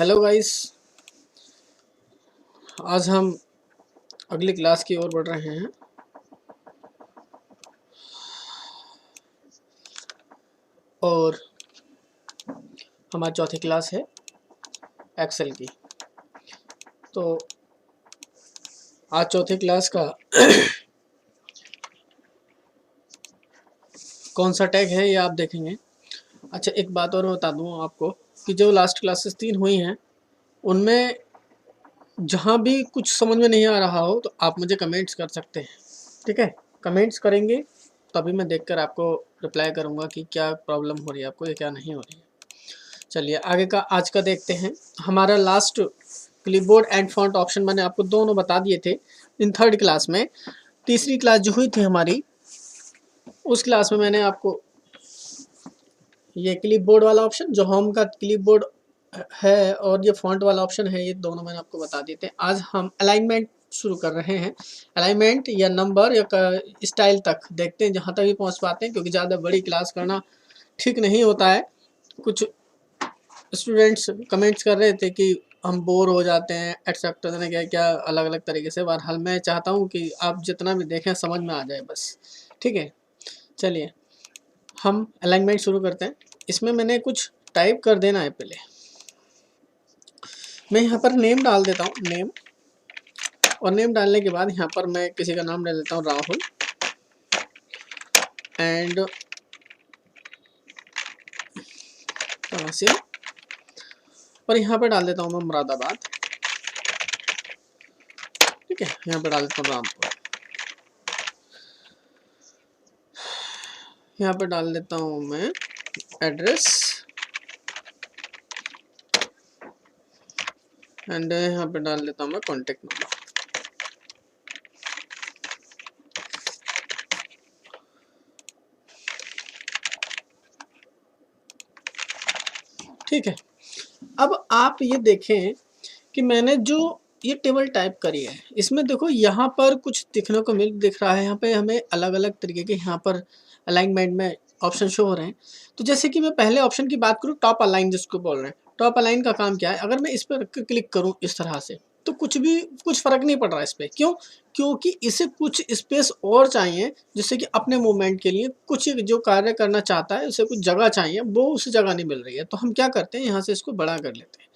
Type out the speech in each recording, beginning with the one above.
Hello guys. आज हम अगली क्लास की ओर बढ़ रहे हैं और हमारी चौथी क्लास है एक्सेल की। तो आज चौथी क्लास का कौन सा टैग है ये आप देखेंगे। अच्छा, एक बात और बता दूँ आपको कि जो लास्ट क्लासेस 3 हुई हैं उनमें जहाँ भी कुछ समझ में नहीं आ रहा हो तो आप मुझे कमेंट्स कर सकते हैं, ठीक है। कमेंट्स करेंगे तभी मैं देखकर आपको रिप्लाई करूँगा कि क्या प्रॉब्लम हो रही है आपको या क्या नहीं हो रही है। चलिए आगे का आज का देखते हैं। हमारा last clipboard and font option मैंने आपको दोनों बता दिए थे इन थर्ड क्लास में। तीसरी क्लास जो हुई थी हमारी, उस क्लास में मैंने आपको ये क्लिपबोर्ड वाला ऑप्शन जो होम का क्लिपबोर्ड है और ये फॉन्ट वाला ऑप्शन है, ये दोनों मैंने आपको बता दिए थे। आज हम अलाइनमेंट शुरू कर रहे हैं। अलाइनमेंट या नंबर या स्टाइल तक देखते हैं, जहाँ तक भी पहुँच पाते हैं, क्योंकि ज़्यादा बड़ी क्लास करना ठीक नहीं होता है। कुछ स्टूडेंट्स कमेंट्स कर रहे थे कि हम बोर हो जाते हैं एक्सेप्टर ने क्या क्या अलग अलग तरीके से। बहरहाल मैं चाहता हूँ कि आप जितना भी देखें समझ में आ जाए बस, ठीक है। चलिए हम अलाइनमेंट शुरू करते हैं। इसमें मैंने कुछ टाइप कर देना है। पहले मैं यहाँ पर नेम डाल देता हूँ, नेम, और नेम डालने के बाद यहाँ पर मैं किसी का नाम डाल देता हूँ राहुल एंड तहसील, और यहाँ पर डाल देता हूँ मैं मुरादाबाद, ठीक है। यहाँ पर डाल देता हूँ रामपुर, यहाँ पर डाल देता हूँ मैं एड्रेस एंड यहाँ पे डाल देता हूँ मैं कॉन्टेक्ट नंबर। ठीक है। अब आप ये देखें कि मैंने जो ये टेबल टाइप करी है, इसमें देखो यहाँ पर कुछ दिखने को दिख रहा है। यहाँ पे हमें अलग अलग तरीके के यहाँ पर अलाइनमेंट में ऑप्शन शो हो रहे हैं। तो जैसे कि मैं पहले ऑप्शन की बात करूँ, टॉप अलाइन जिसको बोल रहे हैं, टॉप अलाइन का काम क्या है। अगर मैं इस पर क्लिक करूँ इस तरह से तो कुछ फर्क नहीं पड़ रहा इस पर। क्यों? क्योंकि इसे कुछ स्पेस और चाहिए, जिससे कि अपने मूवमेंट के लिए कुछ जो कार्य करना चाहता है उसे कुछ जगह चाहिए, वो उस जगह नहीं मिल रही है। तो हम क्या करते हैं, यहाँ से इसको बड़ा कर लेते हैं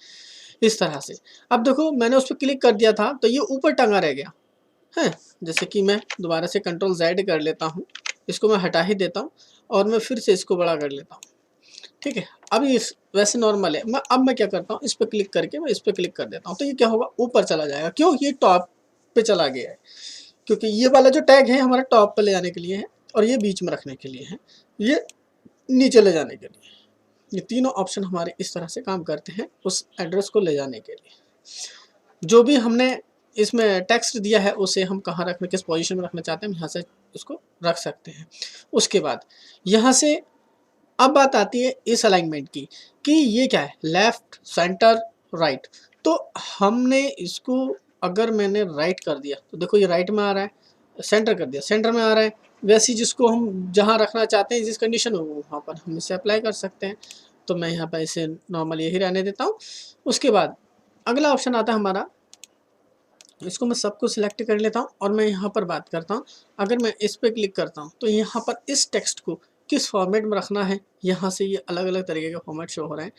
इस तरह से। अब देखो मैंने उस पर क्लिक कर दिया था तो ये ऊपर टंगा रह गया है। जैसे कि मैं दोबारा से कंट्रोल Z कर लेता हूँ, इसको मैं हटा ही देता हूँ और मैं फिर से इसको बड़ा कर लेता हूँ, ठीक है। अब इस वैसे नॉर्मल है। अब मैं क्या करता हूँ, इस पर क्लिक करके मैं इस पर क्लिक कर देता हूँ, तो ये क्या होगा, ऊपर चला जाएगा। क्यों? ये टॉप पे चला गया है, क्योंकि ये वाला जो टैग है हमारा टॉप पे ले जाने के लिए है और ये बीच में रखने के लिए है, ये नीचे ले जाने के लिए। ये तीनों ऑप्शन हमारे इस तरह से काम करते हैं उस एड्रेस को ले जाने के लिए। जो भी हमने इसमें टेक्स्ट दिया है उसे हम कहाँ रखना, किस पोजीशन में रखना चाहते हैं, हम यहाँ से उसको रख सकते हैं। उसके बाद यहाँ से अब बात आती है इस अलाइनमेंट की कि ये क्या है, लेफ्ट सेंटर राइट। तो हमने इसको अगर मैंने राइट कर दिया तो देखो ये राइट में आ रहा है, सेंटर कर दिया सेंटर में आ रहा है। वैसे ही जिसको हम जहाँ रखना चाहते हैं, जिस कंडीशन में, वहाँ पर हम इसे अप्लाई कर सकते हैं। तो मैं यहाँ पर इसे नॉर्मल यही रहने देता हूँ। उसके बाद अगला ऑप्शन आता है हमारा, इसको मैं सबको सिलेक्ट कर लेता हूँ और मैं यहाँ पर बात करता हूँ। अगर मैं इस पर क्लिक करता हूँ तो यहाँ पर इस टेक्स्ट को किस फॉर्मेट में रखना है, यहाँ से ये अलग अलग तरीके के फॉर्मेट शो हो रहे हैं।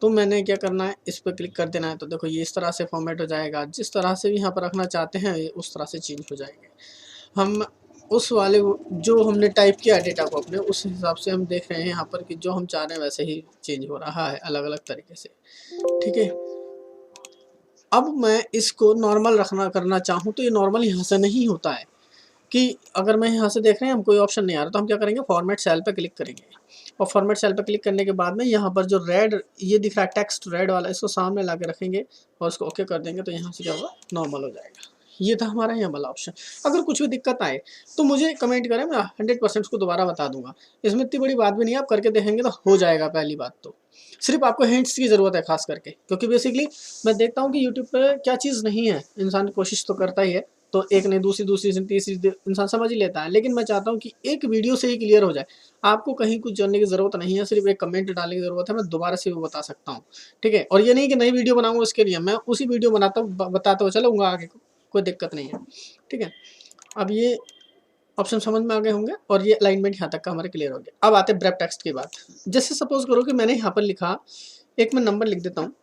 तो मैंने क्या करना है, इस पर क्लिक कर देना है। तो देखो ये इस तरह से फॉर्मेट हो जाएगा। जिस तरह से भी यहाँ पर रखना चाहते हैं ये उस तरह से चेंज हो जाएंगे। हम उस वाले जो हमने टाइप किया डेटा को अपने, उस हिसाब से हम देख रहे हैं यहाँ पर कि जो हम चाह रहे हैं वैसे ही चेंज हो रहा है अलग अलग तरीके से, ठीक है। अब मैं इसको नॉर्मल रखना करना चाहूँ तो ये नॉर्मल यहाँ से नहीं होता है। कि अगर मैं यहाँ से देख रहे हैं हम कोई ऑप्शन नहीं आ रहा, तो हम क्या करेंगे, फॉर्मेट सेल पे क्लिक करेंगे। और फॉर्मेट सेल पे क्लिक करने के बाद में यहाँ पर जो रेड ये दिख रहा है टेक्स्ट रेड वाला, इसको सामने ला के रखेंगे और इसको ओके कर देंगे। तो यहाँ से क्या होगा, नॉर्मल हो जाएगा। ये था हमारा यहाँ वाला ऑप्शन। अगर कुछ भी दिक्कत आए तो मुझे कमेंट करें, मैं 100% उसको दोबारा बता दूंगा। इसमें इतनी बड़ी बात भी नहीं है, आप करके देखेंगे तो हो जाएगा। पहली बात तो सिर्फ आपको हिंट्स की ज़रूरत है खास करके, क्योंकि बेसिकली मैं देखता हूँ कि यूट्यूब पर क्या चीज़ नहीं है, इंसान कोशिश तो करता ही है, तो एक ने दूसरी से तीसरी इंसान समझ ही लेता है। लेकिन मैं चाहता हूँ कि एक वीडियो से ही क्लियर हो जाए, आपको कहीं कुछ जानने की ज़रूरत नहीं है, सिर्फ एक कमेंट डालने की ज़रूरत है, मैं दोबारा से वो बता सकता हूँ, ठीक है। और ये नहीं कि नई वीडियो बनाऊँगा उसके लिए, मैं उसी वीडियो बताता हुआ चलूँगा आगे, कोई दिक्कत नहीं है, ठीक है। अब ये ऑप्शन समझ में आ गए होंगे और ये अलाइनमेंट यहाँ तक का हमारे क्लियर हो गया। अब आते हैं ब्रेप टेक्स्ट की बात। जैसे सपोज करो कि मैंने यहाँ पर लिखा, एक मैं नंबर लिख देता हूँ,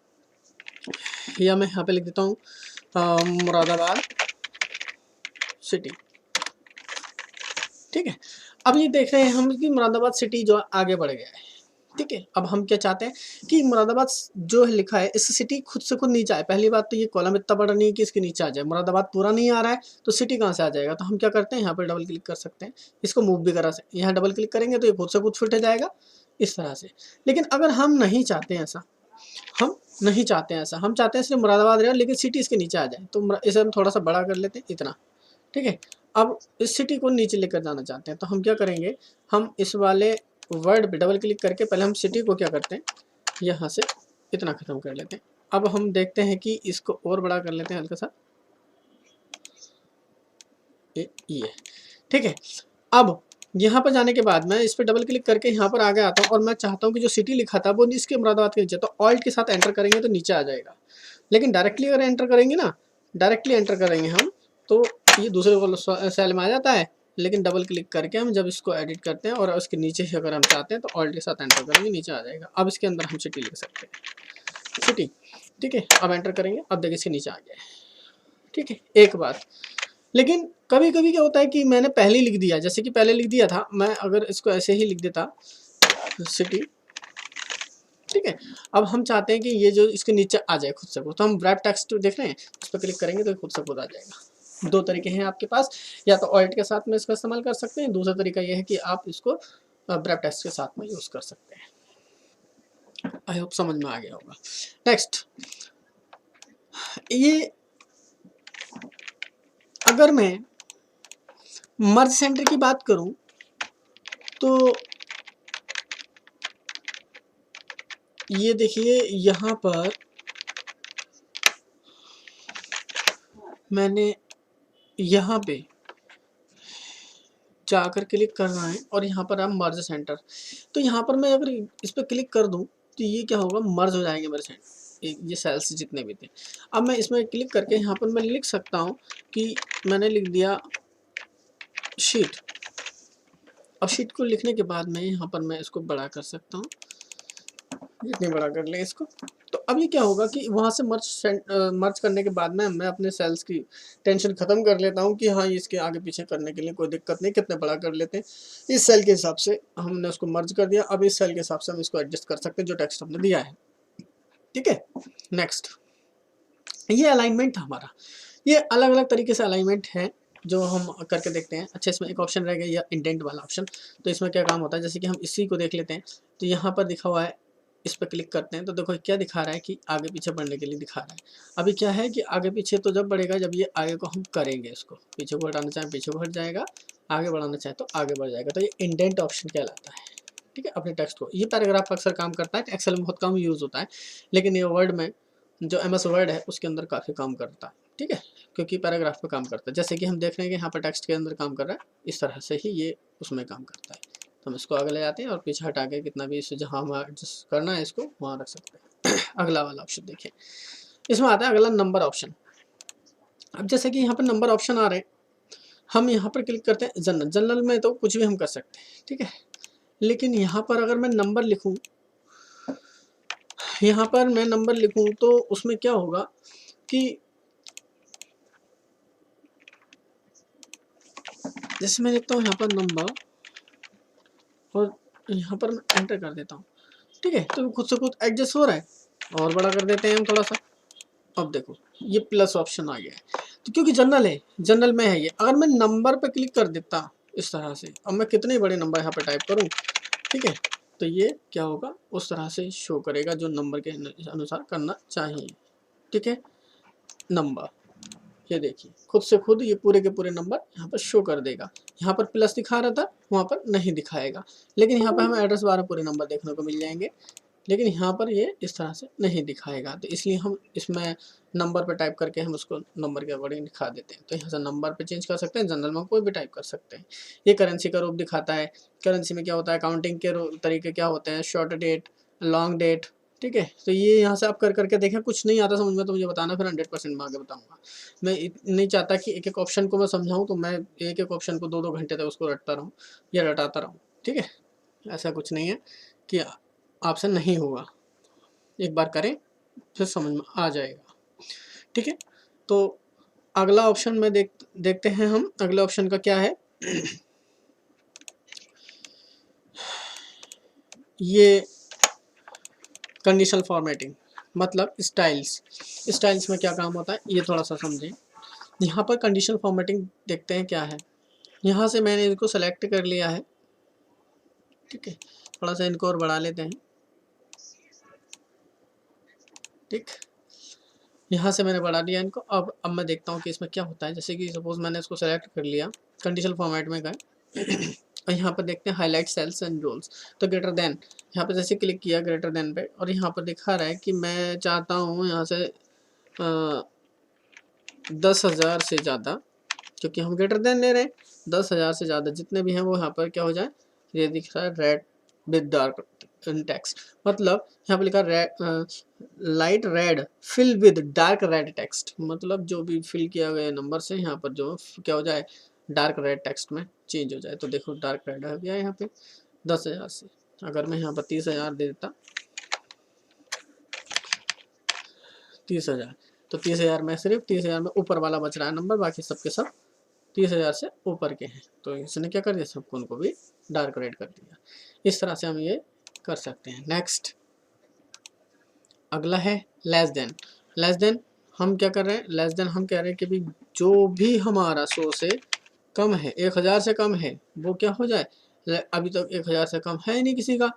या मैं यहाँ पे लिख देता हूँ मुरादाबाद सिटी, ठीक है। अब ये देख रहे हैं हम कि मुरादाबाद सिटी जो आगे बढ़ गया है, ठीक है। अब हम क्या चाहते हैं कि मुरादाबाद जो है लिखा है, इस सिटी खुद से खुद नीचे आए। पहली बात तो ये कॉलम इतना बड़ा नहीं है कि इसके नीचे आ जाए, मुरादाबाद पूरा नहीं आ रहा है तो सिटी कहाँ से आ जाएगा। तो हम क्या करते हैं, यहाँ पर डबल क्लिक कर सकते हैं, इसको मूव भी करा सकते हैं। यहाँ डबल क्लिक करेंगे तो ये खुद से खुद फिट हो जाएगा इस तरह से। लेकिन अगर हम नहीं चाहते हैं ऐसा, हम नहीं चाहते हैं ऐसा, हम चाहते हैं सिर्फ मुरादाबाद रहे लेकिन सिटी इसके नीचे आ जाए, तो इसे हम थोड़ा सा बड़ा कर लेते हैं इतना, ठीक है। अब इस सिटी को नीचे लेकर जाना चाहते हैं तो हम क्या करेंगे, हम इस वाले वर्ड पे डबल क्लिक करके पहले हम सिटी को क्या करते हैं, यहाँ से इतना ख़त्म कर लेते हैं। अब हम देखते हैं कि इसको और बड़ा कर लेते हैं हल्का सा, ये ठीक है। अब यहाँ पर जाने के बाद मैं इस पर डबल क्लिक करके यहाँ पर आगे आता हूँ और मैं चाहता हूँ कि जो सिटी लिखा था वो इसके मुरादाबाद के नीचे, तो ऑल्ट के साथ एंटर करेंगे तो नीचे आ जाएगा। लेकिन डायरेक्टली अगर एंटर करेंगे ना, डायरेक्टली एंटर करेंगे हम तो ये दूसरे सेल में आ जाता है। लेकिन डबल क्लिक करके हम जब इसको एडिट करते हैं और उसके नीचे से अगर हम चाहते हैं तो ऑल्ट के साथ एंटर करेंगे, नीचे आ जाएगा। अब इसके अंदर हम सिटी लिख सकते हैं, सिटी, ठीक है। अब एंटर करेंगे, अब देखिए इसके नीचे आ गया, ठीक है। एक बात, लेकिन कभी कभी क्या होता है कि मैंने पहले ही लिख दिया, जैसे कि पहले लिख दिया था, मैं अगर इसको ऐसे ही लिख देता सिटी, ठीक है। अब हम चाहते हैं कि ये जो इसके नीचे आ जाए खुद से खुद, तो हम ब्रैप टेक्स्ट देख रहे हैं, इस पर क्लिक करेंगे तो खुद से खुद आ जाएगा। दो तरीके हैं आपके पास, या तो ऑल्ट के साथ में इसका इस्तेमाल कर सकते हैं, दूसरा तरीका यह है कि आप इसको ब्रैप टेक्स्ट के साथ में यूज़ कर सकते हैं। आई होप समझ में आ गया होगा। नेक्स्ट, ये अगर मैं मर्ज सेंटर की बात करूं तो ये देखिए यहाँ पर मैंने यहाँ पे जाकर क्लिक करना है और यहाँ पर आप मर्ज सेंटर, तो यहाँ पर मैं अगर इस पर क्लिक कर दूं तो ये क्या होगा, मर्ज हो जाएंगे मेरे सेंटर, ये सेल्स जितने भी थे। अब मैं इसमें क्लिक करके यहाँ पर मैं लिख सकता हूँ कि मैंने लिख दिया शीट। अब शीट को लिखने के बाद में यहाँ पर मैं इसको बड़ा कर सकता हूँ, जितने बड़ा कर लें इसको। तो अब ये क्या होगा कि वहाँ से मर्ज करने के बाद में मैं अपने सेल्स की टेंशन ख़त्म कर लेता हूँ कि हाँ इसके आगे पीछे करने के लिए कोई दिक्कत नहीं, कितने बड़ा कर लेते हैं। इस सेल के हिसाब से हमने उसको मर्ज कर दिया, अब इस सेल के हिसाब से हम इसको एडजस्ट कर सकते हैं जो टेक्स्ट हमने दिया है, ठीक है। नेक्स्ट, ये अलाइनमेंट था हमारा, ये अलग अलग तरीके से अलाइनमेंट है जो हम करके देखते हैं। अच्छा, इसमें एक ऑप्शन रह गया या इंडेंट वाला ऑप्शन, तो इसमें क्या काम होता है, जैसे कि हम इसी को देख लेते हैं। तो यहाँ पर दिखा हुआ है, इस पर क्लिक करते हैं तो देखो क्या दिखा रहा है कि आगे पीछे बढ़ने के लिए दिखा रहा है। अभी क्या है कि आगे पीछे तो जब बढ़ेगा जब ये आगे को हम करेंगे, इसको पीछे को हटाना चाहें पीछे को हट जाएगा, आगे बढ़ाना चाहें तो आगे बढ़ जाएगा। तो ये इंडेंट ऑप्शन कहलाता है, ठीक है। अपने टेक्स्ट को, ये पैराग्राफ अक्सर काम करता है, एक्सेल में बहुत कम यूज़ होता है, लेकिन ये वर्ड में जो MS वर्ड है उसके अंदर काफ़ी काम करता है, ठीक है, क्योंकि पैराग्राफ पे काम करता है। जैसे कि हम देख रहे हैं कि यहाँ पर टेक्स्ट के अंदर काम कर रहा है, इस तरह से ही ये उसमें काम करता है। तो हम इसको आगे ले जाते हैं और पीछे हटा के कितना भी इसे जहाँ हम एडजस्ट करना है इसको वहाँ रख सकते हैं। अगला वाला ऑप्शन देखिए, इसमें आता है अगला नंबर ऑप्शन। अब जैसे कि यहाँ पर नंबर ऑप्शन आ रहे हैं, हम यहाँ पर क्लिक करते हैं जनरल। जनरल में तो कुछ भी हम कर सकते हैं, ठीक है। लेकिन यहाँ पर अगर मैं नंबर लिखूँ, यहाँ पर मैं नंबर लिखूँ तो उसमें क्या होगा कि जैसे मैं लिखता हूँ यहाँ पर नंबर और यहाँ पर मैं एंटर कर देता हूँ, ठीक है। तो खुद से खुद एडजस्ट हो रहा है, और बड़ा कर देते हैं हम थोड़ा सा। अब देखो ये प्लस ऑप्शन आ गया है, तो क्योंकि जनरल है, जनरल में है ये। अगर मैं नंबर पे क्लिक कर देता इस तरह से, अब मैं कितने बड़े नंबर यहाँ पे टाइप करूँ, ठीक है, तो ये क्या होगा उस तरह से शो करेगा जो नंबर के अनुसार करना चाहिए, ठीक है। नंबर, ये देखिए खुद से खुद ये पूरे के पूरे नंबर यहाँ पर शो कर देगा। यहाँ पर प्लस दिखा रहा था, वहाँ पर नहीं दिखाएगा, लेकिन यहाँ पर हमें एड्रेस बार पूरे नंबर देखने को मिल जाएंगे, लेकिन यहाँ पर ये इस तरह से नहीं दिखाएगा, तो इसलिए हम इसमें नंबर पे टाइप करके हम उसको नंबर के अकॉर्डिंग दिखा देते हैं। तो यहाँ से नंबर पे चेंज कर सकते हैं, जनरल में कोई भी टाइप कर सकते हैं। ये करेंसी का रूप दिखाता है। करेंसी में क्या होता है, काउंटिंग के तरीके क्या होते हैं, शॉर्ट डेट, लॉन्ग डेट, ठीक है। तो ये यहाँ से आप कर करके देखें, कुछ नहीं आता समझ में तो मुझे बताना, फिर 100% मैं आगे बताऊँगा। मैं नहीं चाहता कि एक एक ऑप्शन को मैं समझाऊँ, तो मैं एक एक ऑप्शन को 2-2 घंटे तक उसको रटता रहूँ या रटाता रहूँ, ठीक है। ऐसा कुछ नहीं है कि आपसे नहीं होगा, एक बार करें फिर समझ में आ जाएगा, ठीक है। तो अगला ऑप्शन में देखते हैं हम, अगले ऑप्शन का क्या है। ये कंडीशनल फॉर्मेटिंग मतलब स्टाइल्स में क्या काम होता है ये थोड़ा सा समझें। यहाँ पर कंडीशनल फॉर्मेटिंग देखते हैं क्या है। यहाँ से मैंने इनको सेलेक्ट कर लिया है, ठीक है। थोड़ा सा इनको और बढ़ा लेते हैं, ठीक। यहाँ से मैंने बढ़ा दिया इनको। अब मैं देखता हूँ कि इसमें क्या होता है। जैसे कि सपोज मैंने इसको सेलेक्ट कर लिया, कंडीशनल फॉर्मेट में गए और यहाँ पर देखते हैं हाईलाइट सेल्स एंड रोल्स। तो ग्रेटर देन, यहाँ पर जैसे क्लिक किया ग्रेटर देन पे, और यहाँ पर दिखा रहा है कि मैं चाहता हूँ यहाँ से 10,000 से ज़्यादा, क्योंकि हम ग्रेटर देन ले रहे हैं, 10,000 से ज़्यादा जितने भी हैं वो यहाँ पर क्या हो जाए, ये दिख रहा है रेड विद डार्क टेक्स्ट। मतलब यहाँ पर लिखा light red fill with dark red text, मतलब जो भी फिल किया गया नंबर से यहाँ पर जो क्या हो जाए, डार्क रेड टेक्स्ट में चेंज हो जाए। तो देखो डार्क रेड हो गया यहाँ पे 10,000 से। अगर मैं यहाँ पर 30,000 दे देता, 30,000, तो 30,000 में सिर्फ 30,000 में ऊपर वाला बच रहा है नंबर, बाकी सबके सब 30,000 से ऊपर के हैं। तो इसने क्या कर दिया, सबको उनको भी डार्क रेड कर दिया। इस तरह से हम ये कर सकते हैं। नेक्स्ट अगला है लेस देन। लेस देन हम क्या कर रहे हैं, लेस देन हम कह रहे हैं कि भाई जो भी हमारा 100 से कम है, 1,000 से कम है, वो क्या हो जाए, अभी तक 1,000 से कम है ही नहीं किसी का,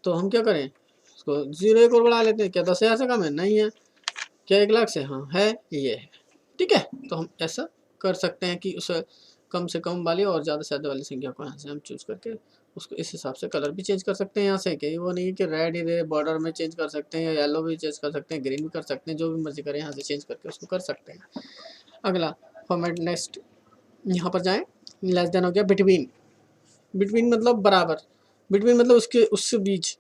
तो हम क्या करें, इसको 0 एक और बढ़ा लेते हैं। क्या 10,000 से कम है, नहीं है। क्या 1 लाख से, हाँ है, ये है, ठीक है। तो हम ऐसा कर सकते हैं कि उस कम से कम वाली और ज़्यादा से ज़्यादा वाली संख्या को यहाँ से हम चूज़ करके उसको इस हिसाब से कलर भी चेंज कर सकते हैं यहाँ से। कि वो नहीं है कि रेड ही रहे, बॉर्डर में चेंज कर सकते हैं, या येलो भी चेंज कर सकते हैं, ग्रीन भी कर सकते हैं, जो भी मर्जी करें यहाँ से चेंज करके उसको कर सकते हैं। अगला फॉर्मेट, नेक्स्ट यहाँ पर जाएँ, लेस देन हो गया बिटवीन। बिटवीन मतलब बराबर, बिटवीन मतलब उसके उससे बीच।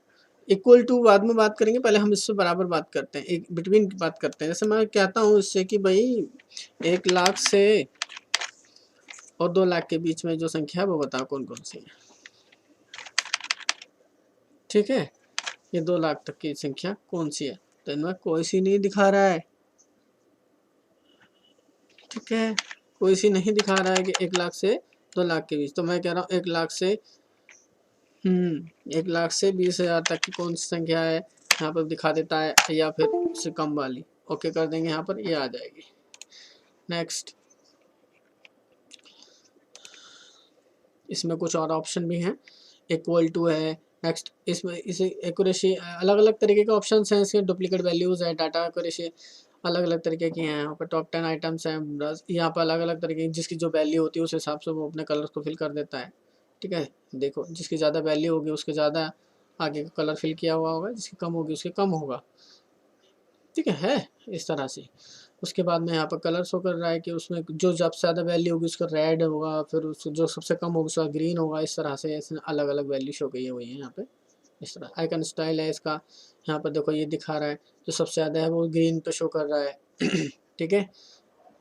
इक्वल टू बाद में बात करेंगे, पहले हम इससे बराबर बात करते हैं, एक बिटवीन की बात करते हैं। जैसे मैं कहता हूँ इससे कि भाई 1 लाख से और 2 लाख के बीच में जो संख्या है वो बताओ कौन कौन सी है, ठीक है। ये 2 लाख तक की संख्या कौन सी है, तो इनमें कोई सी नहीं दिखा रहा है, ठीक है। कोई सी नहीं दिखा रहा है कि 1 लाख से 2 लाख के बीच। तो मैं कह रहा हूँ 1 लाख से 1 लाख से 20,000 तक की कौन सी संख्या है, यहाँ पर दिखा देता है, या फिर उससे कम वाली। ओके कर देंगे, यहाँ पर ये आ जाएगी। नेक्स्ट इसमें कुछ और ऑप्शन भी हैं, इक्वल टू है। नेक्स्ट इसमें इसे एक्यूरेसी, अलग अलग तरीके के ऑप्शन हैं इसके। डुप्लीकेट वैल्यूज़ है, डाटा एक्यूरेसी अलग अलग तरीके की हैं। यहाँ पर टॉप 10 आइटम्स हैं, यहाँ पर अलग अलग तरीके की, जिसकी जो वैल्यू होती है उस हिसाब से वो अपने कलर्स को फिल कर देता है, ठीक है। देखो जिसकी ज़्यादा वैल्यू होगी उसके ज़्यादा आगे का कलर फिल किया हुआ होगा, जिसकी कम होगी उसके कम होगा, ठीक है इस तरह से। उसके बाद में यहाँ पर कलर शो कर रहा है कि उसमें जो सबसे ज़्यादा वैल्यू होगी उसका रेड होगा, फिर उस जो सबसे कम होगा उसका ग्रीन होगा। इस तरह से इसने अलग अलग वैल्यू शो की हुई है यहाँ पे। इस तरह आइकन स्टाइल है इसका। यहाँ पर देखो ये दिखा रहा है, जो सबसे ज़्यादा है वो ग्रीन पे शो कर रहा है ठीक है।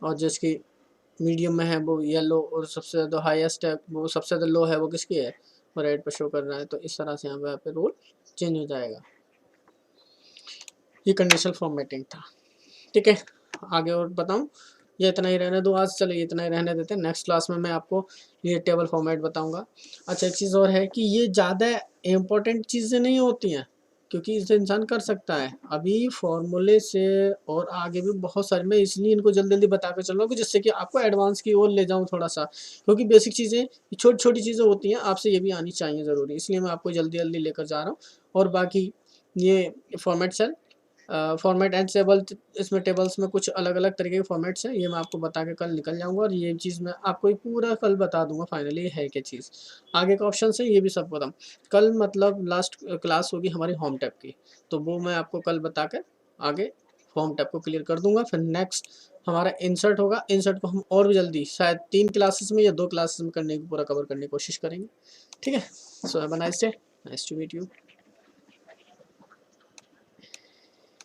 और जिसकी मीडियम में है वो येलो, और सबसे ज़्यादा हाईएस्ट है वो, सबसे ज़्यादा लो है वो किसकी है, वो रेड पे शो कर रहा है। तो इस तरह से यहाँ पे रूल चेंज हो जाएगा। ये कंडीशनल फॉर्मेटिंग था, ठीक है। आगे और बताऊं, ये इतना ही रहने दो आज, चलो ये इतना ही रहने देते हैं। नेक्स्ट क्लास में मैं आपको ये टेबल फॉर्मेट बताऊंगा। अच्छा एक चीज़ और है कि ये ज़्यादा इम्पोर्टेंट चीज़ें नहीं होती हैं, क्योंकि इसे इंसान कर सकता है। अभी फॉर्मूले से और आगे भी बहुत सारे, मैं इसलिए इनको जल्दी जल्दी बता कर चल रहा हूँ कि जिससे कि आपको एडवांस की ओर ले जाऊँ थोड़ा सा, क्योंकि बेसिक चीज़ें छोटी छोटी चीज़ें होती हैं, आपसे ये भी आनी चाहिए ज़रूरी, इसलिए मैं आपको जल्दी जल्दी लेकर जा रहा हूँ। और बाकी ये format cell format and table, इसमें टेबल्स में कुछ अलग अलग तरीके के फॉर्मेट्स हैं, ये मैं आपको बता के कल निकल जाऊंगा, और ये चीज़ मैं आपको ये पूरा कल बता दूंगा फाइनली है क्या चीज़। आगे का ऑप्शन है ये भी सब खत्म। कल मतलब लास्ट क्लास होगी हमारी होम टैब की, तो वो मैं आपको कल बता के आगे होम टैब को क्लियर कर दूंगा। फिर नेक्स्ट हमारा इंसर्ट होगा, इंसर्ट को हम और भी जल्दी शायद 3 क्लासेस में या 2 क्लासेस में करने की पूरा कवर करने की कोशिश करेंगे। ठीक है, so have a nice day, nice to meet you.